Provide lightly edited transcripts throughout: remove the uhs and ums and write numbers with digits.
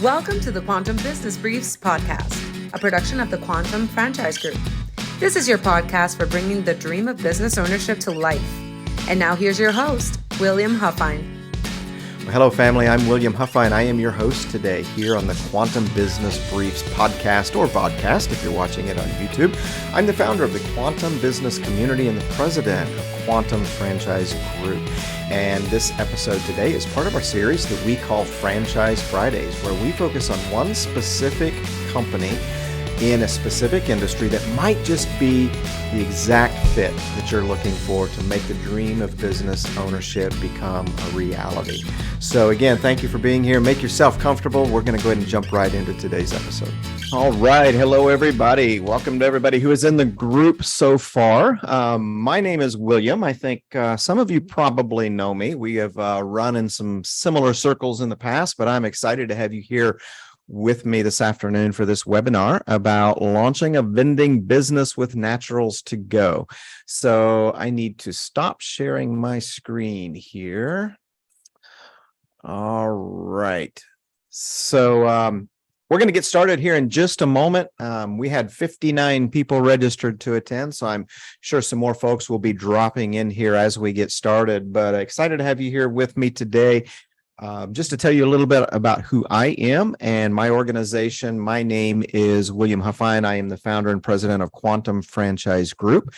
Welcome to the Quantum Business Briefs podcast, a production of the Quantum Franchise Group. This is your podcast for bringing the dream of business ownership to life. And now here's your host, William Huffine. Well, hello, family. I'm William Huffine. I am your host today here on the Quantum Business Briefs podcast or vodcast if you're watching it on YouTube. I'm the founder of the Quantum Business Community and the president of Quantum Franchise Group. And this episode today is part of our series that we call Franchise Fridays, where we focus on one specific company in a specific industry that might just be the exact fit that you're looking for to make the dream of business ownership become a reality. So again, thank you for being here. Make yourself comfortable. We're going to go ahead and jump right into today's episode. All right. Hello, everybody. Welcome to everybody who is in the group so far. My name is William. I think some of you probably know me. We have run in some similar circles in the past, but I'm excited to have you here with me this afternoon for this webinar about launching a vending business with Naturals2Go. So I need to stop sharing my screen here. All right. So we're going to get started here in just a moment. We had 59 people registered to attend, so I'm sure some more folks will be dropping in here as we get started, but excited to have you here with me today. Just to tell you a little bit about who I am and my organization, my name is William Huffine. I am the founder and president of Quantum Franchise Group,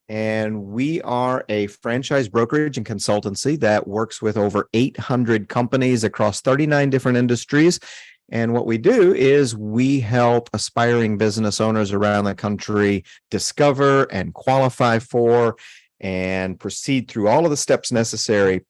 and we are a franchise brokerage and consultancy that works with over 800 companies across 39 different industries. And what we do is we help aspiring business owners around the country discover and qualify for and proceed through all of the steps necessary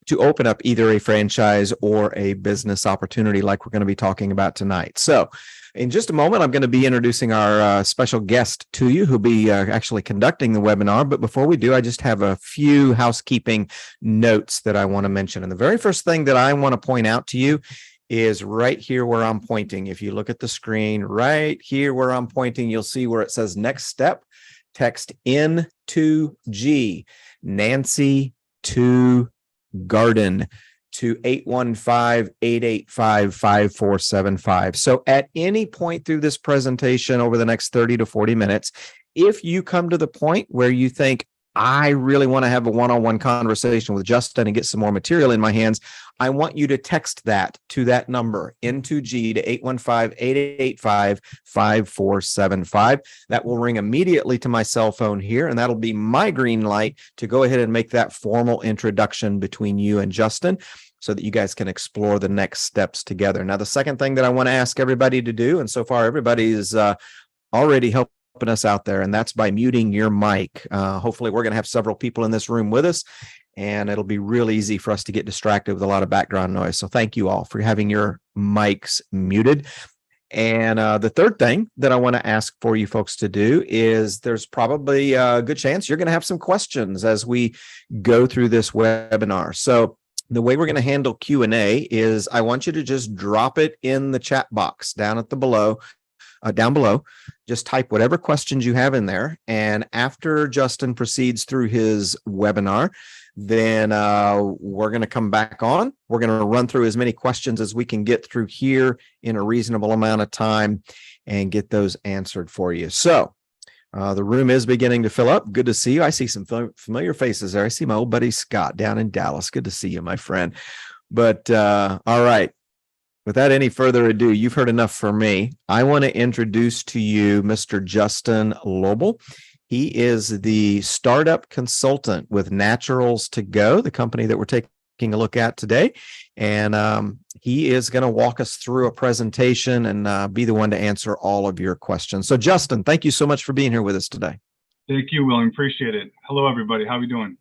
to open up either a franchise or a business opportunity like we're going to be talking about tonight. So in just a moment, I'm going to be introducing our special guest to you who'll be actually conducting the webinar. But before we do, I just have a few housekeeping notes that I want to mention. And the very first thing that I want to point out to you is right here where I'm pointing. If you look at the screen right here where I'm pointing, you'll see where it says next step. Text N2G, Nancy to Garden to 815-885-5475. So at any point through this presentation over the next 30 to 40 minutes, if you come to the point where you think, I really want to have a one-on-one conversation with Justin and get some more material in my hands, I want you to text that to that number, N2G, to 815-885-5475. That will ring immediately to my cell phone here, and that'll be my green light to go ahead and make that formal introduction between you and Justin so that you guys can explore the next steps together. Now, the second thing that I want to ask everybody to do, and so far everybody is already helping us out there, and that's by muting your mic. Hopefully we're going to have several people in this room with us, and it'll be real easy for us to get distracted with a lot of background noise. So thank you all for having your mics muted. And the third thing that I want to ask for you folks to do is there's probably a good chance you're going to have some questions as we go through this webinar. So the way we're going to handle Q&A is I want you to just drop it in the chat box down below. Just type whatever questions you have in there. And after Justin proceeds through his webinar, then we're going to come back on. We're going to run through as many questions as we can get through here in a reasonable amount of time and get those answered for you. So the room is beginning to fill up. Good to see you. I see some familiar faces there. I see my old buddy Scott down in Dallas. Good to see you, my friend. But all right. Without any further ado, you've heard enough from me. I want to introduce to you Mr. Justin Loebel. He is the startup consultant with Naturals2Go, the company that we're taking a look at today. And he is going to walk us through a presentation and be the one to answer all of your questions. So, Justin, thank you so much for being here with us today. Thank you, William. Appreciate it. Hello, everybody. How are we doing?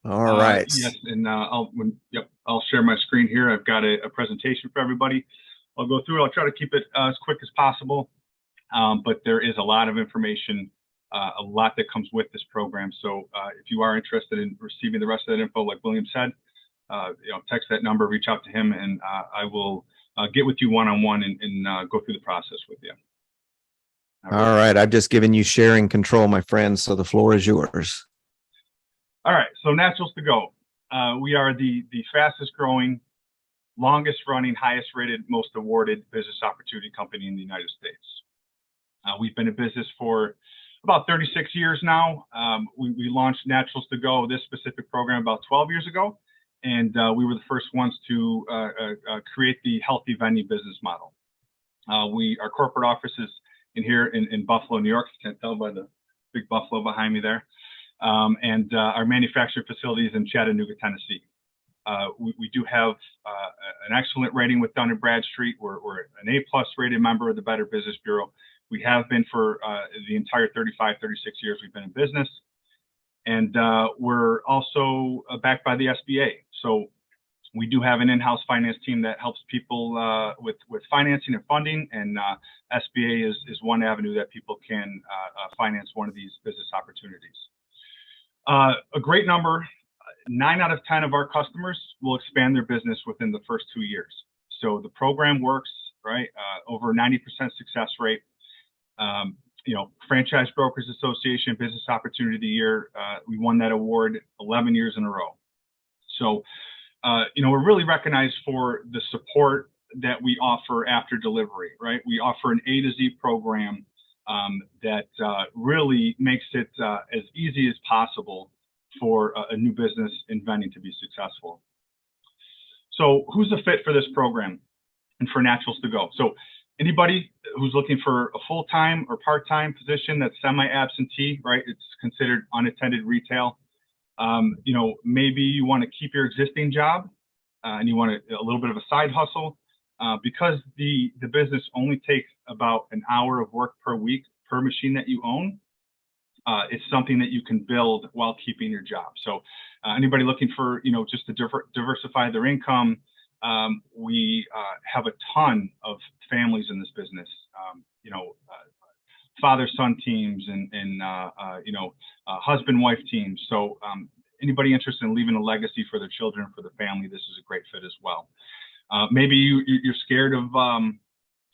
All right. Yes, and I'll share my screen here. I've got a presentation for everybody. I'll go through it. I'll try to keep it as quick as possible, but there is a lot of information, a lot that comes with this program. So if you are interested in receiving the rest of that info, like William said, text that number, reach out to him, and I will get with you one-on-one and go through the process with you. All right. I've just given you sharing control, my friend, so the floor is yours. All right, so Naturals2Go. We are the fastest growing longest running, highest rated, most awarded business opportunity company in the United States. We've been in business for about 36 years now. We launched Naturals2Go, this specific program, about 12 years ago. And we were the first ones to create the healthy vending business model. Our corporate office is in here in Buffalo, New York. You can't tell by the big buffalo behind me there. And our manufacturing facility is in Chattanooga, Tennessee. We do have an excellent rating with Dun & Bradstreet. We're an A+ rated member of the Better Business Bureau. We have been for the entire 35, 36 years we've been in business. And we're also backed by the SBA. So we do have an in-house finance team that helps people with financing and funding. And SBA is one avenue that people can finance one of these business opportunities. A great number, 9 out of 10 of our customers will expand their business within the first 2 years. So the program works, right? Over 90% success rate. Franchise Brokers Association Business Opportunity of the Year. We won that award 11 years in a row. So, we're really recognized for the support that we offer after delivery, right? We offer an A to Z program that really makes it as easy as possible for a new business in vending to be successful. So who's a fit for this program and for Naturals2Go? So anybody who's looking for a full-time or part-time position that's semi-absentee, right? It's considered unattended retail. Maybe you want to keep your existing job and you want a little bit of a side hustle because the business only takes about an hour of work per week per machine that you own. It's something that you can build while keeping your job. So anybody looking for, just to diversify their income, we have a ton of families in this business, father-son teams and husband-wife teams. So anybody interested in leaving a legacy for their children, for their family, this is a great fit as well. Maybe you're scared of,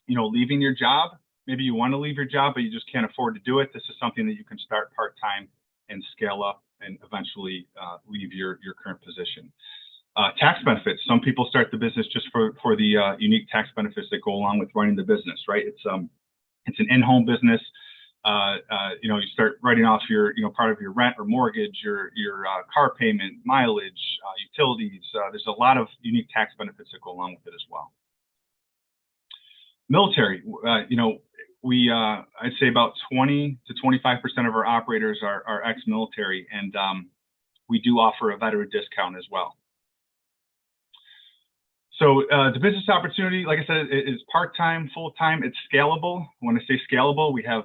leaving your job. Maybe you want to leave your job, but you just can't afford to do it. This is something that you can start part-time and scale up and eventually leave your current position. Tax benefits. Some people start the business just for the unique tax benefits that go along with running the business, right? It's an in-home business. You start writing off your, part of your rent or mortgage, your car payment, mileage, utilities. There's a lot of unique tax benefits that go along with it as well. Military, I'd say about 20 to 25% of our operators are ex-military, and we do offer a veteran discount as well. So the business opportunity, like I said, is part-time, full-time. It's scalable. When I say scalable, we have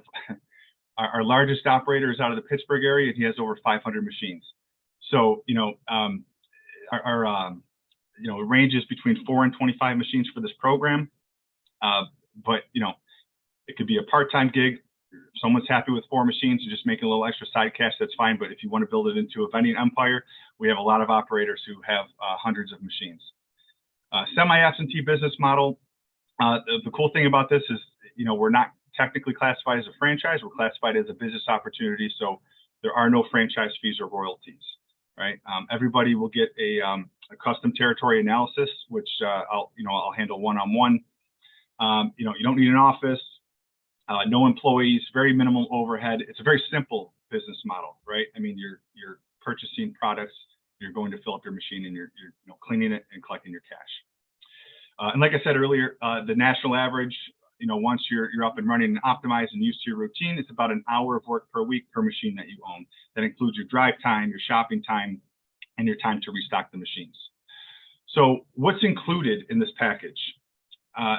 our largest operator is out of the Pittsburgh area, and he has over 500 machines. So, our it ranges between 4 and 25 machines for this program. But, it could be a part-time gig. If someone's happy with 4 machines and just making a little extra side cash, that's fine. But if you want to build it into a vending empire, we have a lot of operators who have hundreds of machines. Semi-absentee business model. The cool thing about this is, we're not technically classified as a franchise. We're classified as a business opportunity. So there are no franchise fees or royalties, right? Everybody will get a custom territory analysis, which I'll handle one-on-one. You don't need an office, no employees, very minimal overhead. It's a very simple business model, right? I mean, you're purchasing products, you're going to fill up your machine, and you're cleaning it and collecting your cash. And like I said earlier, the national average, once you're up and running and optimized and used to your routine, it's about an hour of work per week per machine that you own. That includes your drive time, your shopping time, and your time to restock the machines. So what's included in this package?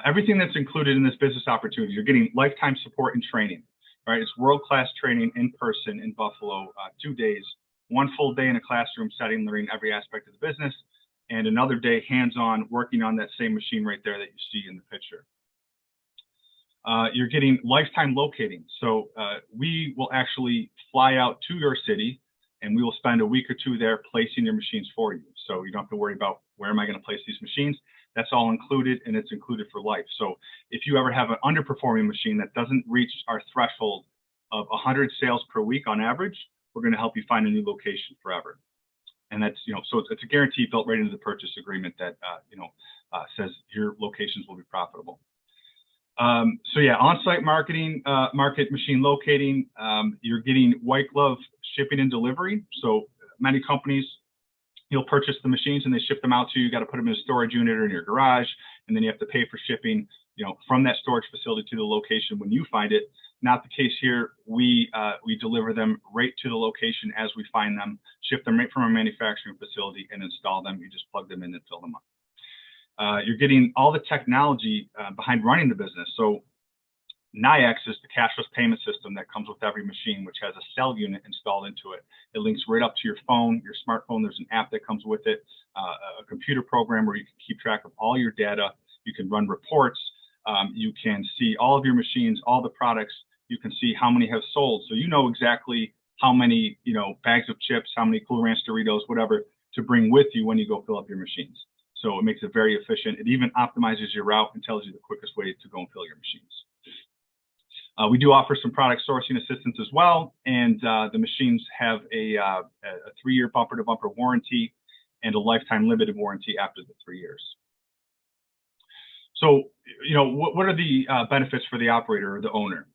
Everything that's included in this business opportunity, you're getting lifetime support and training, right? It's world-class training in person in Buffalo, 2 days, 1 full day in a classroom setting, learning every aspect of the business, and another day hands-on working on that same machine right there that you see in the picture. You're getting lifetime locating. So we will actually fly out to your city and we will spend a week or 2 there placing your machines for you. So you don't have to worry about where am I going to place these machines. That's all included, and it's included for life. So if you ever have an underperforming machine that doesn't reach our threshold of 100 sales per week on average, we're going to help you find a new location forever. And that's, so it's a guarantee built right into the purchase agreement that, says your locations will be profitable. On-site marketing, market machine locating, you're getting white glove shipping and delivery. So many companies, you'll purchase the machines and they ship them out to you. You got to put them in a storage unit or in your garage, and then you have to pay for shipping, from that storage facility to the location when you find it. Not the case here. We deliver them right to the location as we find them, ship them right from our manufacturing facility, and install them. You just plug them in and fill them up. You're getting all the technology behind running the business. So NIAX is the cashless payment system that comes with every machine, which has a cell unit installed into it. It links right up to your phone, your smartphone. There's an app that comes with it, a computer program where you can keep track of all your data. You can run reports. You can see all of your machines, all the products. You can see how many have sold. So you know exactly how many, bags of chips, how many Cool Ranch Doritos, whatever, to bring with you when you go fill up your machines. So it makes it very efficient. It even optimizes your route and tells you the quickest way to go and fill your machines. We do offer some product sourcing assistance as well, and the machines have a 3-year bumper-to-bumper warranty and a lifetime limited warranty after the 3 years. So, what are the benefits for the operator or the owner?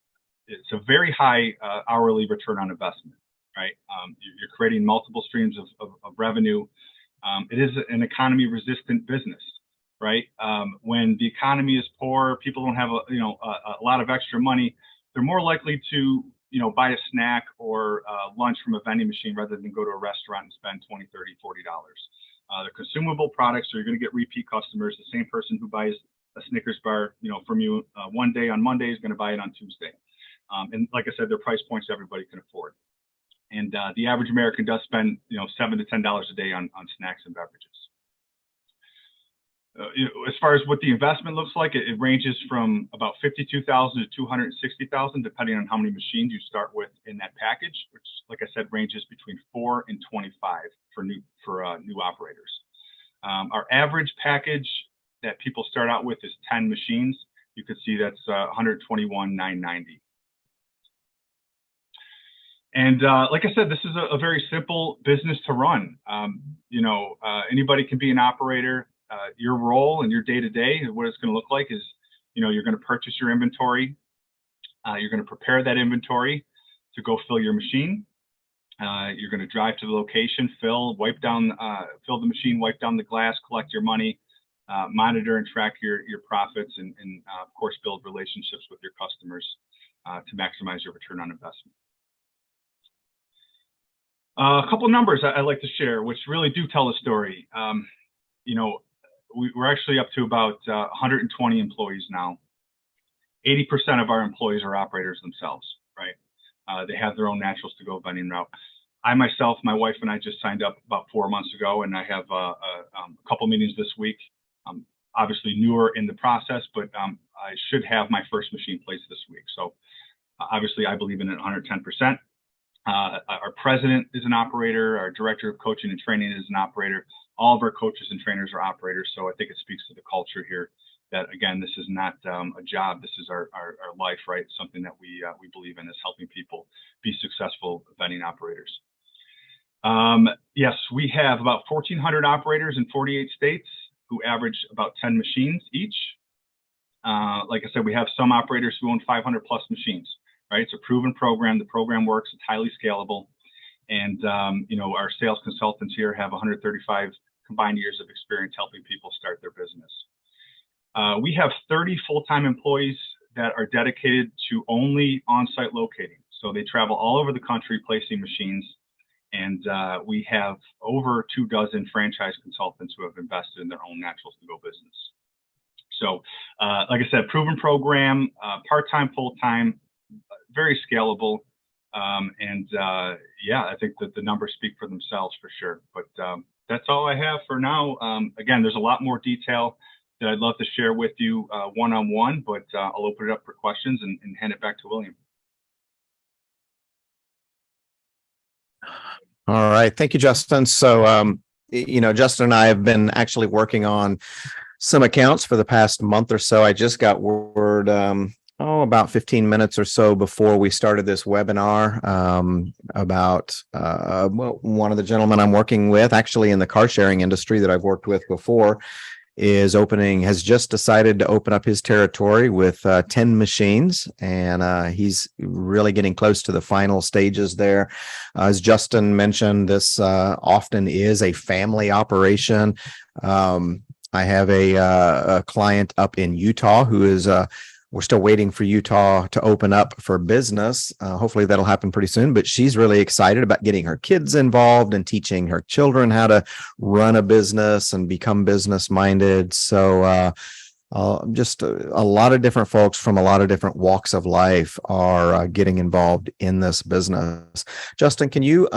It's a very high hourly return on investment, right? You're creating multiple streams of revenue. It is an economy-resistant business, right? When the economy is poor, people don't have a lot of extra money. They're more likely to, buy a snack or lunch from a vending machine rather than go to a restaurant and spend $20, $30, $40. They're consumable products, so you're going to get repeat customers. The same person who buys a Snickers bar, from you one day on Monday is going to buy it on Tuesday. And like I said, they're price points everybody can afford. And the average American does spend, $7 to $10 a day on snacks and beverages. As far as what the investment looks like, it ranges from about $52,000 to $260,000, depending on how many machines you start with in that package, which, like I said, ranges between 4 and 25 for new operators. Our average package that people start out with is 10 machines. You can see that's $121,990. And like I said, this is a very simple business to run. Anybody can be an operator. Your role and your day-to-day, what it's going to look like is, you're going to purchase your inventory. You're going to prepare that inventory to go fill your machine. You're going to drive to the location, fill the machine, wipe down the glass, collect your money, monitor and track your profits, and of course, build relationships with your customers to maximize your return on investment. A couple numbers I'd like to share, which really do tell a story. We're actually up to about 120 employees now. 80% of our employees are operators themselves, right? They have their own Naturals2Go vending route. I myself, my wife and I just signed up about 4 months ago, and I have a couple meetings this week. I'm obviously newer in the process, but I should have my first machine placed this week. So obviously I believe in it 110%. Our president is an operator. Our director of coaching and training is an operator. All of our coaches and trainers are operators. So I think it speaks to the culture here that, again, this is not a job. This is our life, right? Something that we believe in is helping people be successful vending operators. Yes, we have about 1,400 operators in 48 states who average about 10 machines each. Like I said, we have some operators who own 500 plus machines, right? It's a proven program. The program works. It's highly scalable. And, our sales consultants here have 135 combined years of experience helping people start their business. We have 30 full-time employees that are dedicated to only on-site locating. So they travel all over the country placing machines. And we have over 24 franchise consultants who have invested in their own Naturals2Go business. So, like I said, proven program, part-time, full-time, very scalable. I think that the numbers speak for themselves for sure. But that's all I have for now. Again, there's a lot more detail that I'd love to share with you one-on-one, but I'll open it up for questions and hand it back to William. All right. Thank you, Justin. So, Justin and I have been actually working on some accounts for the past month or so. I just got word about 15 minutes or so before we started this webinar about one of the gentlemen I'm working with, actually in the car sharing industry that I've worked with before. has just decided to open up his territory with 10 machines, and he's really getting close to the final stages there. As Justin mentioned, this often is a family operation. I have a client up in Utah who is we're still waiting for Utah to open up for business. Hopefully that'll happen pretty soon, but she's really excited about getting her kids involved and teaching her children how to run a business and become business minded. So just a lot of different folks from a lot of different walks of life are getting involved in this business. Justin, can you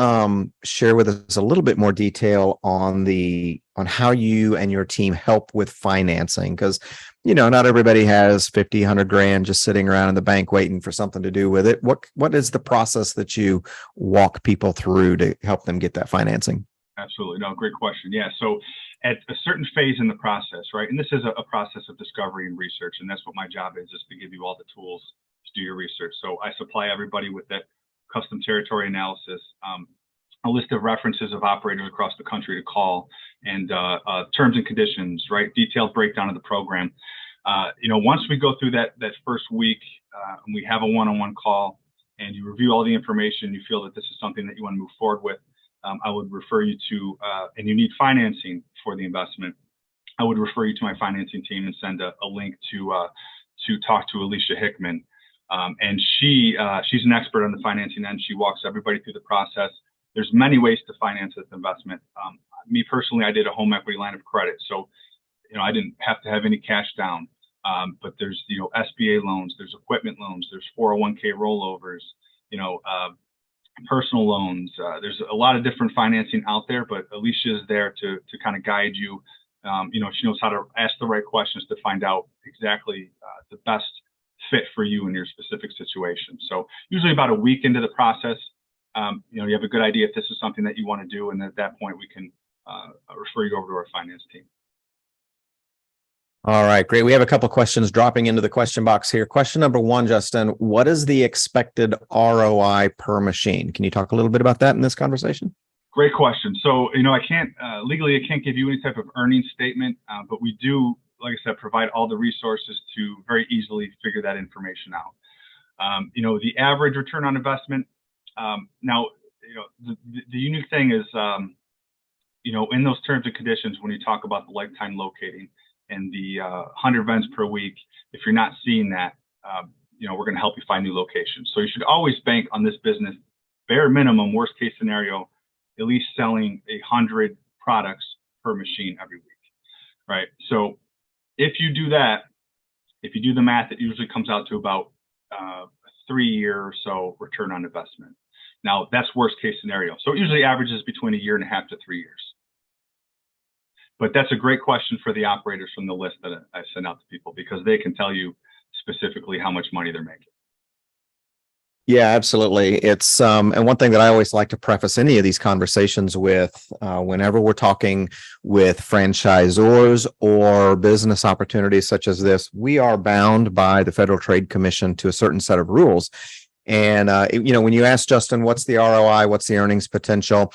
share with us a little bit more detail on how you and your team help with financing? Because not everybody has 50, 100 grand just sitting around in the bank waiting for something to do with it. What is the process that you walk people through to help them get that financing? Absolutely. No, great question. Yeah. So at a certain phase in the process, right? And this is a process of discovery and research. And that's what my job is to give you all the tools to do your research. So I supply everybody with that custom territory analysis, a list of references of operators across the country to call, and terms and conditions, right? Detailed breakdown of the program. Once we go through that first week, and we have a one-on-one call, and you review all the information, you feel that this is something that you want to move forward with, I would refer you to, and you need financing for the investment, I would refer you to my financing team and send a link to talk to Alicia Hickman. And she's an expert on the financing end. She walks everybody through the process. There's many ways to finance this investment. Me personally, I did a home equity line of credit. So, I didn't have to have any cash down. But there's, SBA loans, there's equipment loans, there's 401k rollovers, personal loans. There's a lot of different financing out there, but Alicia is there to kind of guide you. She knows how to ask the right questions to find out exactly the best fit for you in your specific situation. So usually about a week into the process, you have a good idea if this is something that you want to do. And at that point, we can refer you over to our finance team. All right, great. We have a couple questions dropping into the question box here. Question number one, Justin, what is the expected ROI per machine? Can you talk a little bit about that in this conversation? Great question. So, I can't legally, I can't give you any type of earnings statement, but we do, like I said, provide all the resources to very easily figure that information out. The average return on investment. Now, the unique thing is, in those terms and conditions, when you talk about the lifetime locating and the 100 vends per week, if you're not seeing that, we're going to help you find new locations. So you should always bank on this business, bare minimum, worst case scenario, at least selling 100 products per machine every week, right? So if you do that, if you do the math, it usually comes out to about a 3-year or so return on investment. Now that's worst case scenario. So it usually averages between 1.5 years to 3 years. But that's a great question for the operators from the list that I send out to people, because they can tell you specifically how much money they're making. Yeah, absolutely. It's and one thing that I always like to preface any of these conversations with, whenever we're talking with franchisors or business opportunities such as this, we are bound by the Federal Trade Commission to a certain set of rules. And when you ask Justin, what's the ROI, what's the earnings potential?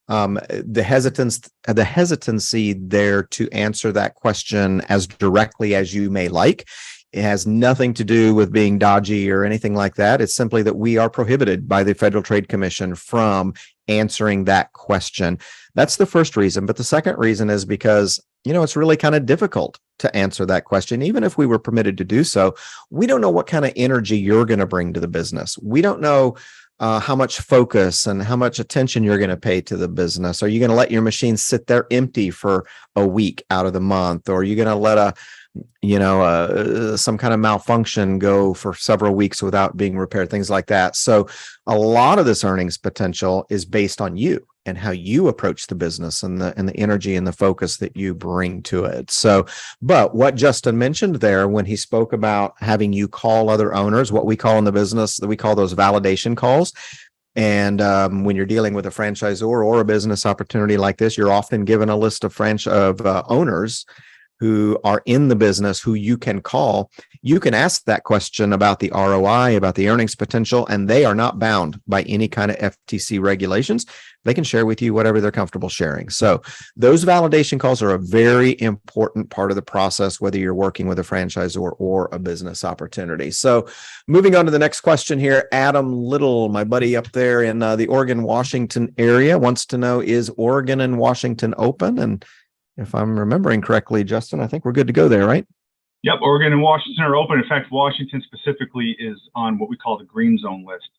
The hesitancy there to answer that question as directly as you may like. It has nothing to do with being dodgy or anything like that. It's simply that we are prohibited by the Federal Trade Commission from answering that question. That's the first reason. But the second reason is because, it's really kind of difficult to answer that question. Even if we were permitted to do so, we don't know what kind of energy you're going to bring to the business. We don't know how much focus and how much attention you're going to pay to the business. Are you going to let your machine sit there empty for a week out of the month? Or are you going to let some kind of malfunction go for several weeks without being repaired, things like that? So a lot of this earnings potential is based on you and how you approach the business and the energy and the focus that you bring to it. So, but what Justin mentioned there when he spoke about having you call other owners, what we call in the business, that we call those validation calls. And when you're dealing with a franchisor or a business opportunity like this, you're often given a list of owners who are in the business who you can call. You can ask that question about the ROI, about the earnings potential, and they are not bound by any kind of FTC regulations. They can share with you whatever they're comfortable sharing. So those validation calls are a very important part of the process, whether you're working with a franchisor or a business opportunity. So moving on to the next question here, Adam Little, my buddy up there in the Oregon, Washington area, wants to know, is Oregon and Washington open? And if I'm remembering correctly, Justin, I think we're good to go there, right? Yep, Oregon and Washington are open. In fact, Washington specifically is on what we call the green zone list.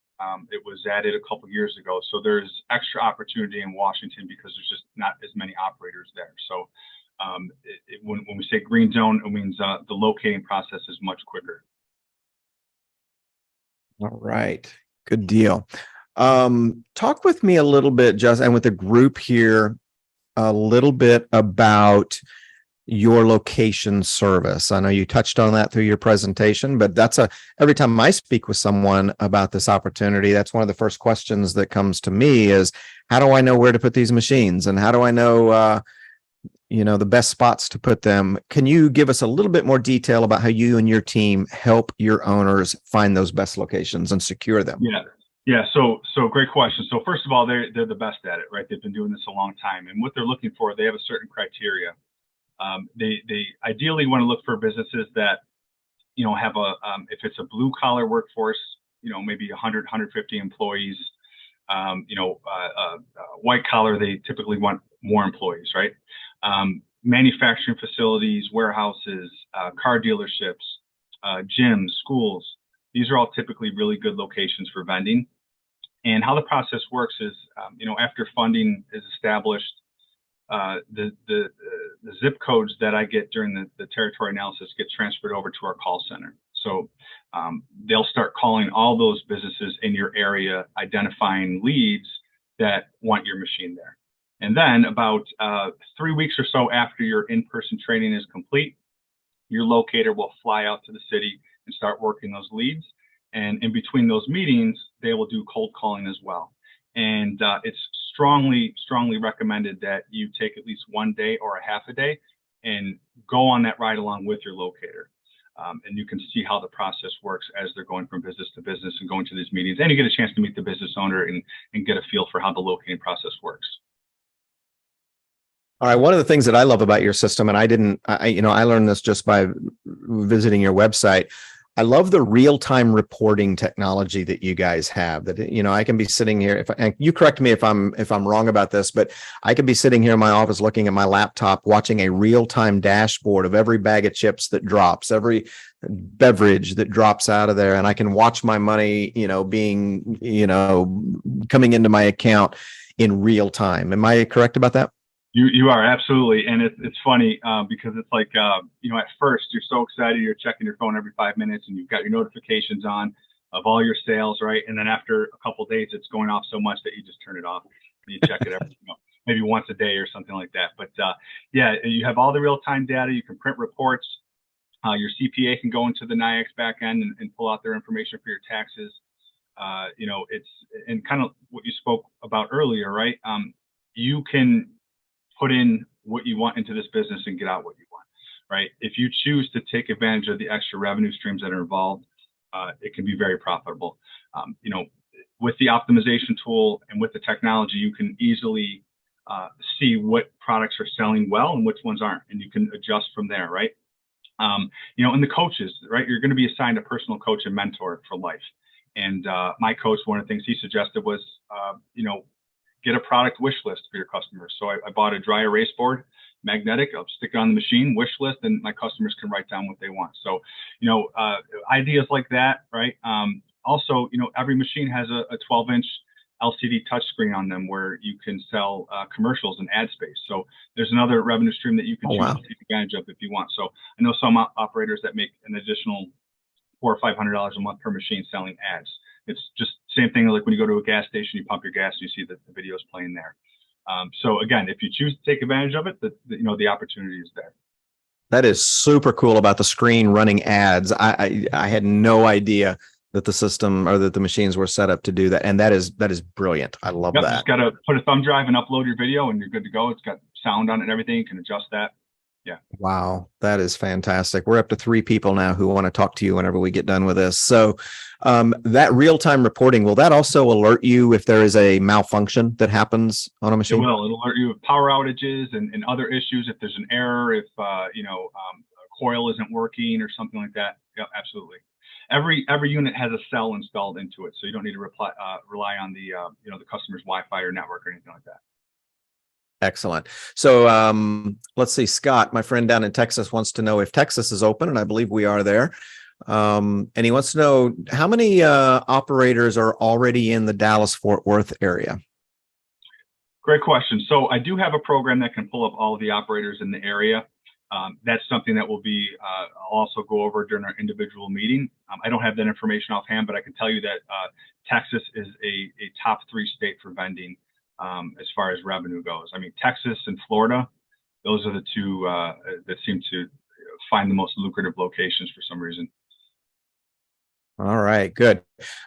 It was added a couple years ago, so there's extra opportunity in Washington because there's just not as many operators there. So when we say green zone, it means the locating process is much quicker. All right, good deal. Talk with me a little bit, Justin, and with the group here, a little bit about your location service. I know you touched on that through your presentation, but every time I speak with someone about this opportunity, that's one of the first questions that comes to me is, how do I know where to put these machines? And how do I know, the best spots to put them? Can you give us a little bit more detail about how you and your team help your owners find those best locations and secure them? Yeah. So great question. So first of all, they're the best at it, right? They've been doing this a long time, and what they're looking for, they have a certain criteria. They ideally want to look for businesses that, have if it's a blue collar workforce, maybe 100, 150 employees, white collar, they typically want more employees, right? Manufacturing facilities, warehouses, car dealerships, gyms, schools. These are all typically really good locations for vending. And how the process works is, after funding is established, the zip codes that I get during the territory analysis get transferred over to our call center. So they'll start calling all those businesses in your area, identifying leads that want your machine there. And then about 3 weeks or so after your in-person training is complete, your locator will fly out to the city and start working those leads. And in between those meetings, they will do cold calling as well. And it's strongly recommended that you take at least one day or a half a day and go on that ride along with your locator. And you can see how the process works as they're going from business to business and going to these meetings. And you get a chance to meet the business owner and get a feel for how the locating process works. All right. One of the things that I love about your system, and I learned this just by visiting your website. I love the real-time reporting technology that you guys have. That I can be sitting here. And you correct me if I'm wrong about this, but I could be sitting here in my office looking at my laptop, watching a real-time dashboard of every bag of chips that drops, every beverage that drops out of there, and I can watch my money, being coming into my account in real time. Am I correct about that? You are, absolutely. And it's funny because it's like, at first you're so excited, you're checking your phone every 5 minutes and you've got your notifications on of all your sales, right? And then after a couple of days, it's going off so much that you just turn it off and you check it every, maybe once a day or something like that. But you have all the real-time data. You can print reports. Your CPA can go into the NIAX back end and pull out their information for your taxes. It's and kind of what you spoke about earlier, right? You can put in what you want into this business and get out what you want, right? If you choose to take advantage of the extra revenue streams that are involved, it can be very profitable. With the optimization tool and with the technology, you can easily see what products are selling well and which ones aren't, and you can adjust from there, right? And the coaches, right? You're going to be assigned a personal coach and mentor for life. And my coach, one of the things he suggested was, get a product wish list for your customers. So I bought a dry erase board, magnetic. I'll stick it on the machine, wish list, and my customers can write down what they want. So, ideas like that, right? Also, every machine has a 12-inch LCD touchscreen on them where you can sell commercials and ad space. So there's another revenue stream that you can choose to take advantage of if you want. So I know some operators that make an additional $400 or $500 a month per machine selling ads. It's just same thing like when you go to a gas station, you pump your gas, and you see that the video's playing there. So again, if you choose to take advantage of it, the opportunity is there. That is super cool about the screen running ads. I had no idea that the system or that the machines were set up to do that, and that is brilliant. I love that. Just got to put a thumb drive and upload your video, and you're good to go. It's got sound on it and everything. You can adjust that. Yeah. Wow, that is fantastic. We're up to 3 people now who want to talk to you whenever we get done with this. So that real-time reporting, will that also alert you if there is a malfunction that happens on a It machine? will. It'll alert you of power outages and other issues. If there's an error, if a coil isn't working or something like that. Yeah, absolutely. Every unit has a cell installed into it, so you don't need to rely on the the customer's Wi-Fi or network or anything like that. Excellent. So let's see, Scott, my friend down in Texas, wants to know if Texas is open, and I believe we are there. And he wants to know how many operators are already in the Dallas-Fort Worth area. Great question. So I do have a program that can pull up all of the operators in the area. That's something that will be, I'll also go over during our individual meeting. I don't have that information offhand, but I can tell you that Texas is a top 3 state for vending as far as revenue goes. I mean, Texas and Florida, those are the 2 that seem to find the most lucrative locations for some reason. All right, good.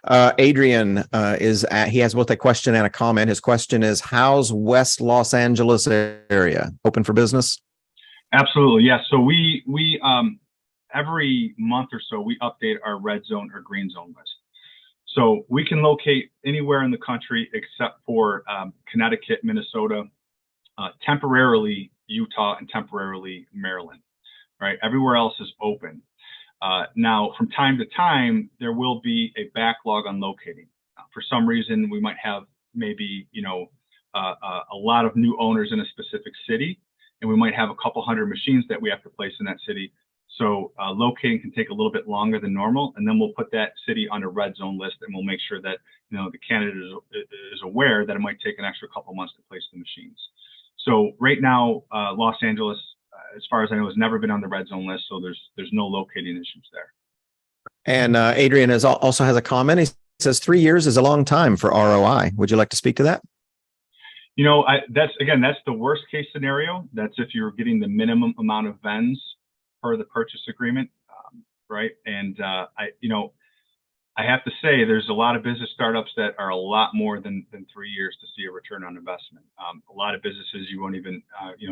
Adrian he has both a question and a comment. His question is, how's West Los Angeles area open for business? Absolutely, yes. So we every month or so we update our red zone or green zone list. So we can locate anywhere in the country except for Connecticut, Minnesota, temporarily Utah, and temporarily Maryland. Right, everywhere else is open. Now, from time to time, there will be a backlog on locating. For some reason, we might have maybe a lot of new owners in a specific city, and we might have a couple hundred machines that we have to place in that city. So locating can take a little bit longer than normal, and then we'll put that city on a red zone list, and we'll make sure that the candidate is aware that it might take an extra couple months to place the machines. So right now, Los Angeles, as far as I know, has never been on the red zone list, so there's no locating issues there. And Adrian also has a comment. He says 3 years is a long time for ROI. Would you like to speak to that? That's the worst case scenario. That's if you're getting the minimum amount of vends per the purchase agreement, right? And I have to say, there's a lot of business startups that are a lot more than 3 years to see a return on investment. A lot of businesses you won't even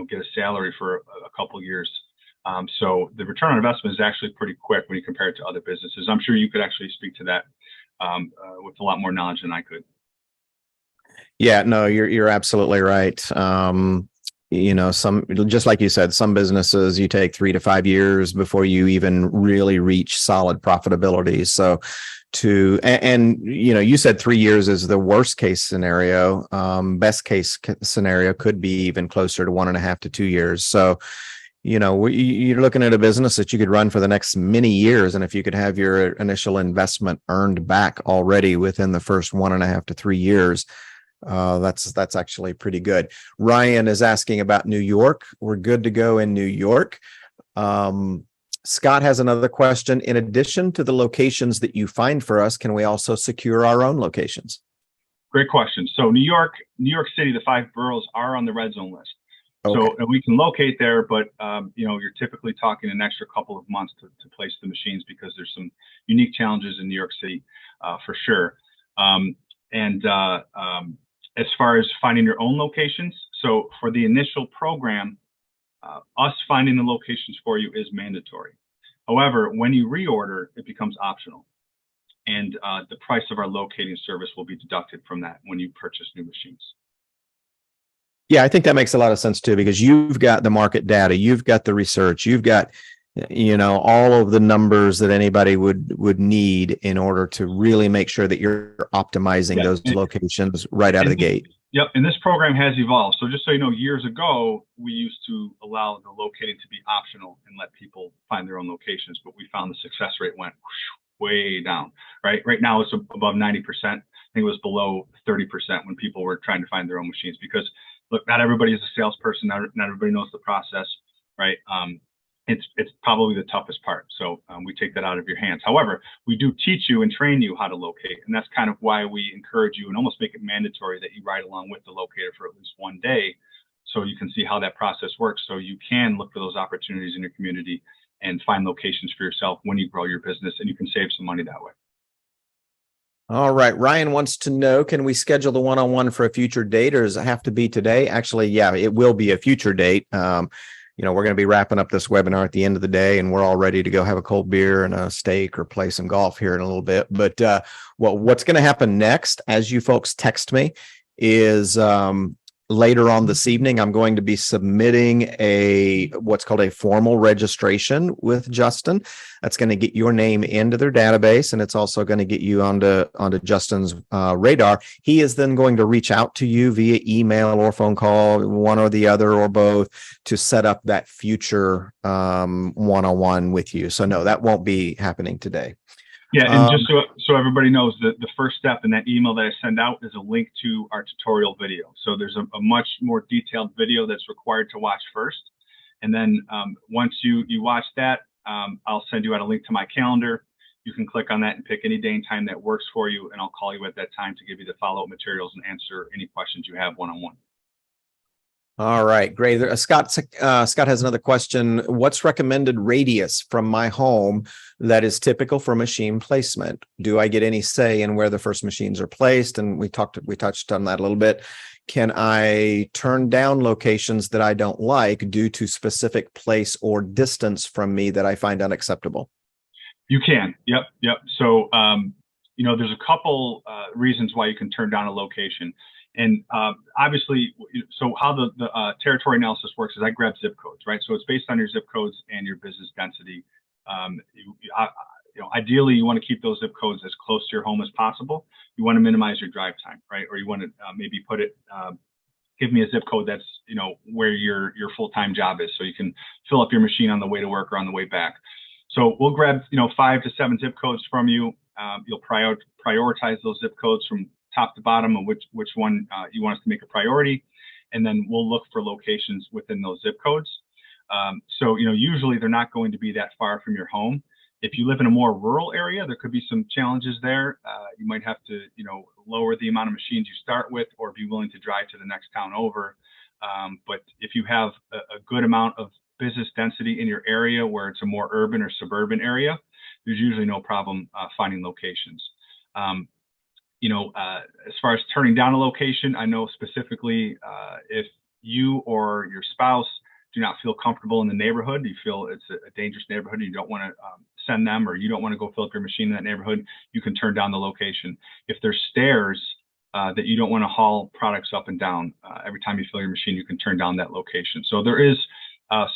get a salary for a couple years. So the return on investment is actually pretty quick when you compare it to other businesses. I'm sure you could actually speak to that with a lot more knowledge than I could. Yeah, no, you're absolutely right. Some, just like you said, some businesses you take 3 to 5 years before you even really reach solid profitability. So you said 3 years is the worst case scenario. Best case scenario could be even closer to 1.5 to 2 years. So, you're looking at a business that you could run for the next many years. And if you could have your initial investment earned back already within the first 1.5 to 3 years, that's actually pretty good. Ryan is asking about New York. We're good to go in New York. Scott has another question. In addition to the locations that you find for us, can we also secure our own locations? Great question. So New York City, the 5 boroughs are on the red zone list. Okay. So we can locate there, but you're typically talking an extra couple of months to place the machines because there's some unique challenges in New York City for sure. As far as finding your own locations, so for the initial program, us finding the locations for you is mandatory. However, when you reorder, it becomes optional. And the price of our locating service will be deducted from that when you purchase new machines. Yeah, I think that makes a lot of sense too, because you've got the market data, you've got the research, you've got all of the numbers that anybody would need in order to really make sure that you're optimizing those locations right out of the gate. Yep, and this program has evolved. So just so you know, years ago, we used to allow the locating to be optional and let people find their own locations, but we found the success rate went way down, right? Right now, it's above 90%. I think it was below 30% when people were trying to find their own machines because, look, not everybody is a salesperson. Not everybody knows the process, right? It's probably the toughest part. So we take that out of your hands. However, we do teach you and train you how to locate. And that's kind of why we encourage you and almost make it mandatory that you ride along with the locator for at least one day so you can see how that process works. So you can look for those opportunities in your community and find locations for yourself when you grow your business, and you can save some money that way. All right. Ryan wants to know, can we schedule the one-on-one for a future date, or does it have to be today? Actually, yeah, it will be a future date. we're going to be wrapping up this webinar at the end of the day, and we're all ready to go have a cold beer and a steak or play some golf here in a little bit. But what's going to happen next, as you folks text me, is later on this evening, I'm going to be submitting what's called a formal registration with Justin. That's going to get your name into their database, and it's also going to get you onto Justin's radar. He is then going to reach out to you via email or phone call, one or the other or both, to set up that future one-on-one with you. So no, that won't be happening today. Yeah, and just so everybody knows, that the first step in that email that I send out is a link to our tutorial video. So there's a much more detailed video that's required to watch first. And then once you watch that, I'll send you out a link to my calendar. You can click on that and pick any day and time that works for you, and I'll call you at that time to give you the follow-up materials and answer any questions you have one-on-one. All right, great. Scott has another question. What's recommended radius from my home that is typical for machine placement? Do I get any say in where the first machines are placed? And we touched on that a little bit. Can I turn down locations that I don't like due to specific place or distance from me that I find unacceptable? You can. Yep. So, there's a couple reasons why you can turn down a location. And obviously, so how the territory analysis works is I grab zip codes, right? So it's based on your zip codes and your business density. Ideally, you want to keep those zip codes as close to your home as possible. You want to minimize your drive time, right? Or you want to maybe give me a zip code that's, where your full-time job is, so you can fill up your machine on the way to work or on the way back. So we'll grab, 5 to 7 zip codes from you. You'll prioritize those zip codes from top to bottom of which one you want us to make a priority, and then we'll look for locations within those zip codes. So usually they're not going to be that far from your home. If you live in a more rural area, there could be some challenges there. You might have to lower the amount of machines you start with, or be willing to drive to the next town over. But if you have a good amount of business density in your area where it's a more urban or suburban area, there's usually no problem finding locations. As far as turning down a location, I know specifically if you or your spouse do not feel comfortable in the neighborhood, you feel it's a dangerous neighborhood, and you don't want to send them, or you don't want to go fill up your machine in that neighborhood, you can turn down the location. If there's stairs that you don't want to haul products up and down every time you fill your machine, you can turn down that location. So there is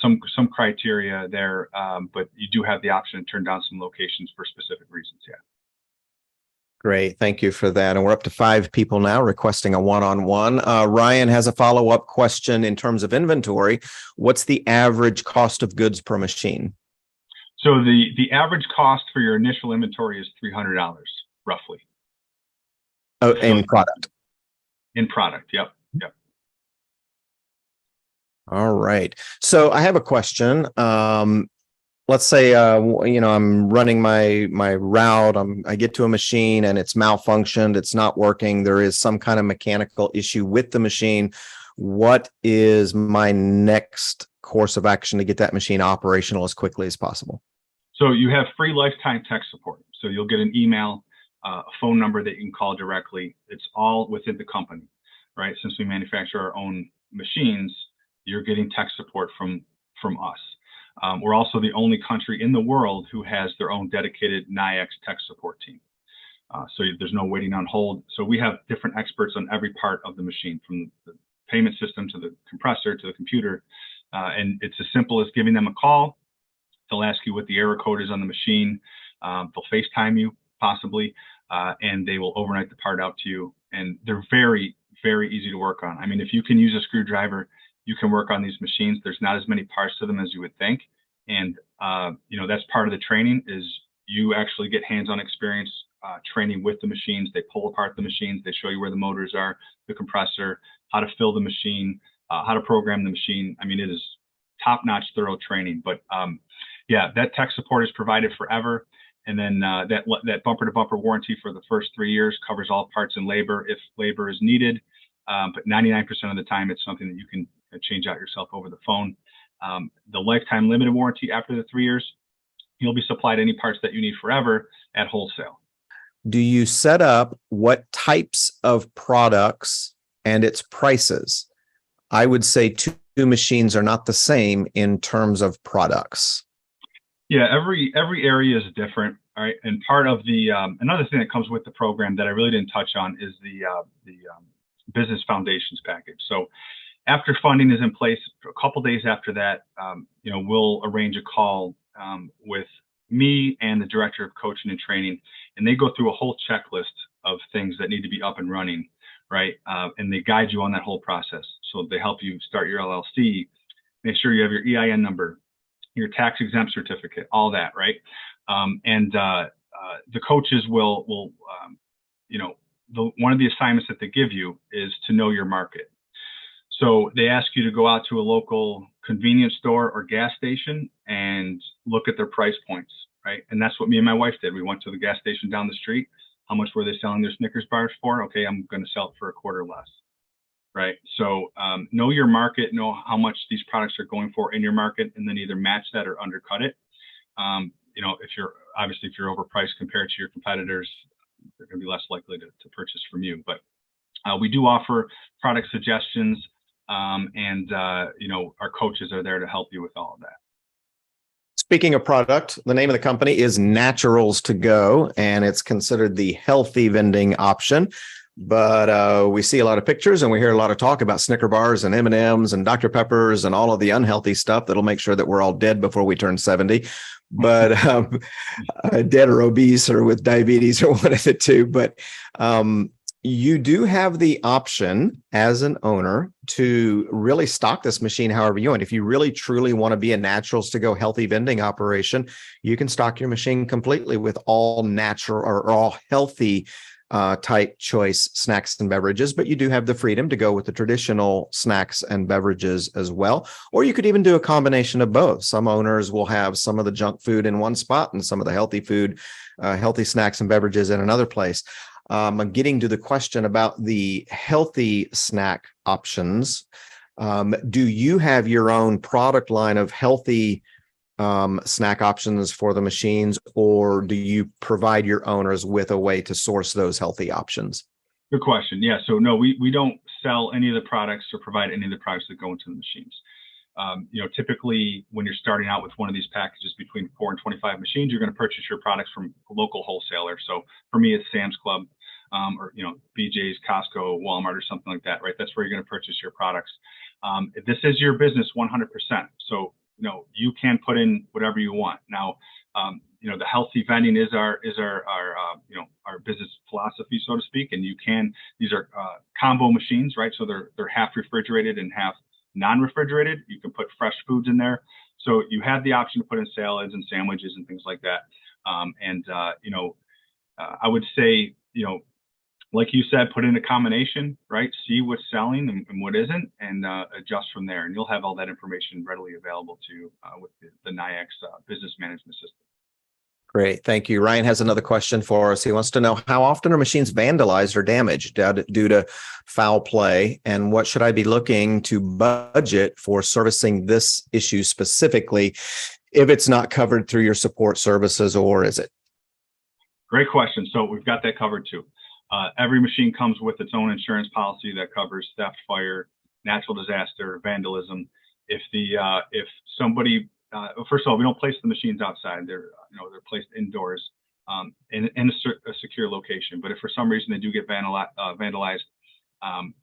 some criteria there, but you do have the option to turn down some locations for specific reasons. Yeah. Great. Thank you for that. And we're up to 5 people now requesting a one-on-one. Ryan has a follow-up question in terms of inventory. What's the average cost of goods per machine? So the average cost for your initial inventory is $300, roughly. Oh, in product. In product. Yep. All right. So I have a question. Let's say, I'm running my route. I get to a machine and it's malfunctioned. It's not working. There is some kind of mechanical issue with the machine. What is my next course of action to get that machine operational as quickly as possible? So you have free lifetime tech support. So you'll get an email, a phone number that you can call directly. It's all within the company, right? Since we manufacture our own machines, you're getting tech support from us. We're also the only country in the world who has their own dedicated NIAX tech support team. So there's no waiting on hold. So we have different experts on every part of the machine, from the payment system to the compressor to the computer. And it's as simple as giving them a call. They'll ask you what the error code is on the machine. They'll FaceTime you possibly, and they will overnight the part out to you. And they're very, very easy to work on. I mean, if you can use a screwdriver, you can work on these machines. There's not as many parts to them as you would think. And, that's part of the training, is you actually get hands-on experience training with the machines. They pull apart the machines. They show you where the motors are, the compressor, how to fill the machine, how to program the machine. I mean, it is top-notch, thorough training. But that tech support is provided forever. And then that bumper-to-bumper warranty for the first 3 years covers all parts and labor if labor is needed. But 99% of the time, it's something that you can change out yourself over the phone. The lifetime limited warranty after the 3 years, you'll be supplied any parts that you need forever at wholesale. Do you set up what types of products and its prices? I would say 2 machines are not the same in terms of products? Yeah, every area is different. All right, and part of the another thing that comes with the program that I really didn't touch on is the business foundations package. So after funding is in place, a couple days after that, we'll arrange a call with me and the director of coaching and training, and they go through a whole checklist of things that need to be up and running, right? And they guide you on that whole process. So they help you start your LLC, make sure you have your EIN number, your tax exempt certificate, all that, right? The coaches will one of the assignments that they give you is to know your market. So they ask you to go out to a local convenience store or gas station and look at their price points, right? And that's what me and my wife did. We went to the gas station down the street. How much were they selling their Snickers bars for? Okay, I'm going to sell it for a quarter less, right? So know your market, know how much these products are going for in your market, and then either match that or undercut it. If you're overpriced compared to your competitors, they're going to be less likely to purchase from you. But we do offer product suggestions, and our coaches are there to help you with all of that. Speaking of product, the name of the company is Naturals2Go, and it's considered the healthy vending option. But we see a lot of pictures and we hear a lot of talk about Snicker bars and M&Ms and Dr. Peppers and all of the unhealthy stuff that'll make sure that we're all dead before we turn 70. But dead or obese or with diabetes or one of the two. But you do have the option as an owner to really stock this machine however you want. If you really truly want to be a Naturals2Go healthy vending operation, you can stock your machine completely with all natural or all healthy type choice snacks and beverages, but you do have the freedom to go with the traditional snacks and beverages as well. Or you could even do a combination of both. Some owners will have some of the junk food in one spot and some of the healthy food, healthy snacks and beverages in another place. I'm getting to the question about the healthy snack options. Do you have your own product line of healthy snack options for the machines, or do you provide your owners with a way to source those healthy options? Good question. Yeah. So no, we don't sell any of the products or provide any of the products that go into the machines. Typically when you're starting out with one of these packages between 4 and 25 machines, you're going to purchase your products from a local wholesaler. So for me, it's Sam's Club, or BJ's, Costco, Walmart, or something like that, right? That's where you're going to purchase your products. This is your business 100%. So you can put in whatever you want. Now, the healthy vending is our business philosophy, so to speak. And these are combo machines, right? So they're half refrigerated and half non-refrigerated. You can put fresh foods in there. So you have the option to put in salads and sandwiches and things like that. I would say, like you said, put in a combination, right? See what's selling and what isn't, and adjust from there. And you'll have all that information readily available to you with the NIAX business management system. Great. Thank you. Ryan has another question for us. He wants to know, how often are machines vandalized or damaged due to foul play? And what should I be looking to budget for servicing this issue specifically, if it's not covered through your support services, or is it? Great question. So we've got that covered too. Every machine comes with its own insurance policy that covers theft, fire, natural disaster, vandalism. If somebody, first of all, we don't place the machines outside. They're placed indoors in a secure location. But if for some reason they do get vandalized,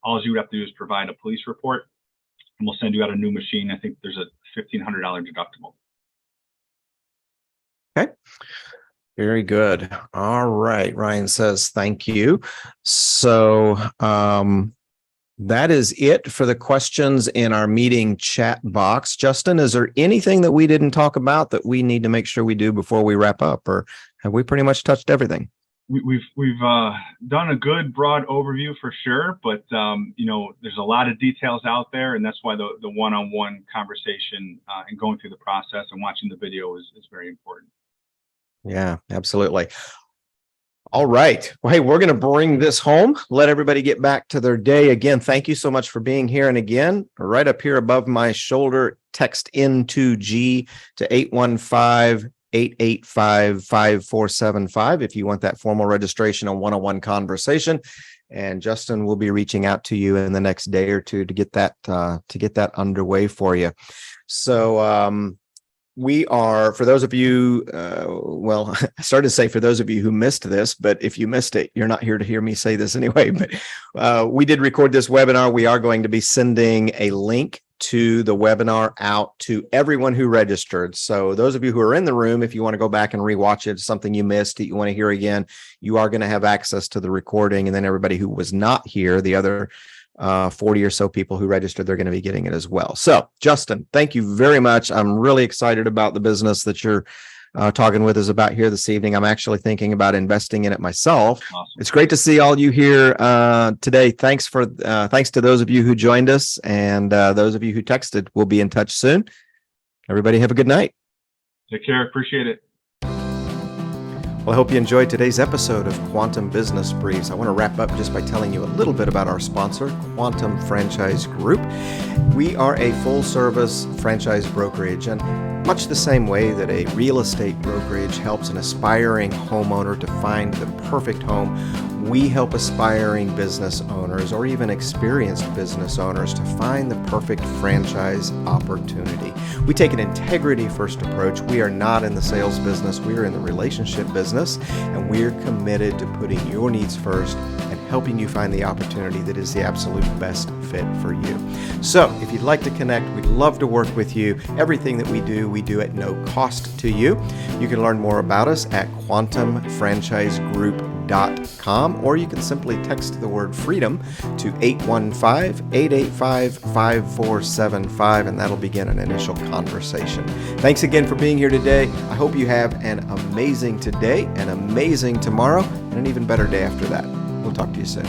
all you would have to do is provide a police report, and we'll send you out a new machine. I think there's a $1,500 deductible. Okay. Very good. All right. Ryan says, thank you. So that is it for the questions in our meeting chat box. Justin, is there anything that we didn't talk about that we need to make sure we do before we wrap up, or have we pretty much touched everything? We've done a good broad overview for sure, but there's a lot of details out there, and that's why the one-on-one conversation and going through the process and watching the video is very important. Yeah, absolutely. All right. Well, hey, we're going to bring this home. Let everybody get back to their day. Again, thank you so much for being here. And again, right up here above my shoulder, text N2G to 815-885-5475 if you want that formal registration on one-on-one conversation. And Justin will be reaching out to you in the next day or two to get that underway for you. So we are, for those of you, I started to say for those of you who missed this, but if you missed it, you're not here to hear me say this anyway. But we did record this webinar. We are going to be sending a link to the webinar out to everyone who registered. So those of you who are in the room, if you want to go back and rewatch it, something you missed that you want to hear again, you are going to have access to the recording. And then everybody who was not here, the other 40 or so people who registered, they're going to be getting it as well. So Justin, thank you very much. I'm really excited about the business that you're talking with us about here this evening. I'm actually thinking about investing in it myself. Awesome. It's great to see all you here today. Thanks to those of you who joined us, and those of you who texted. We'll be in touch soon. Everybody have a good night. Take care. Appreciate it. Well, I hope you enjoyed today's episode of Quantum Business Briefs. I want to wrap up just by telling you a little bit about our sponsor, Quantum Franchise Group. We are a full-service franchise brokerage, and much the same way that a real estate brokerage helps an aspiring homeowner to find the perfect home, we help aspiring business owners or even experienced business owners to find the perfect franchise opportunity. We take an integrity-first approach. We are not in the sales business. We are in the relationship business, and we're committed to putting your needs first and helping you find the opportunity that is the absolute best fit for you. So if you'd like to connect, we'd love to work with you. Everything that we do at no cost to you. You can learn more about us at quantumfranchisegroup.com, or you can simply text the word freedom to 815-885-5475, and that'll begin an initial conversation. Thanks again for being here today. I hope you have an amazing today, an amazing tomorrow, and an even better day after that. We'll talk to you soon.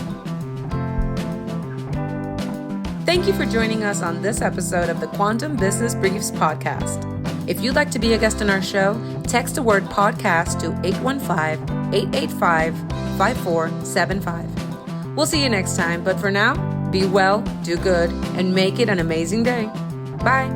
Thank you for joining us on this episode of the Quantum Business Briefs podcast. If you'd like to be a guest on our show, text the word podcast to 815-885-5475. We'll see you next time, but for now, be well, do good, and make it an amazing day. Bye.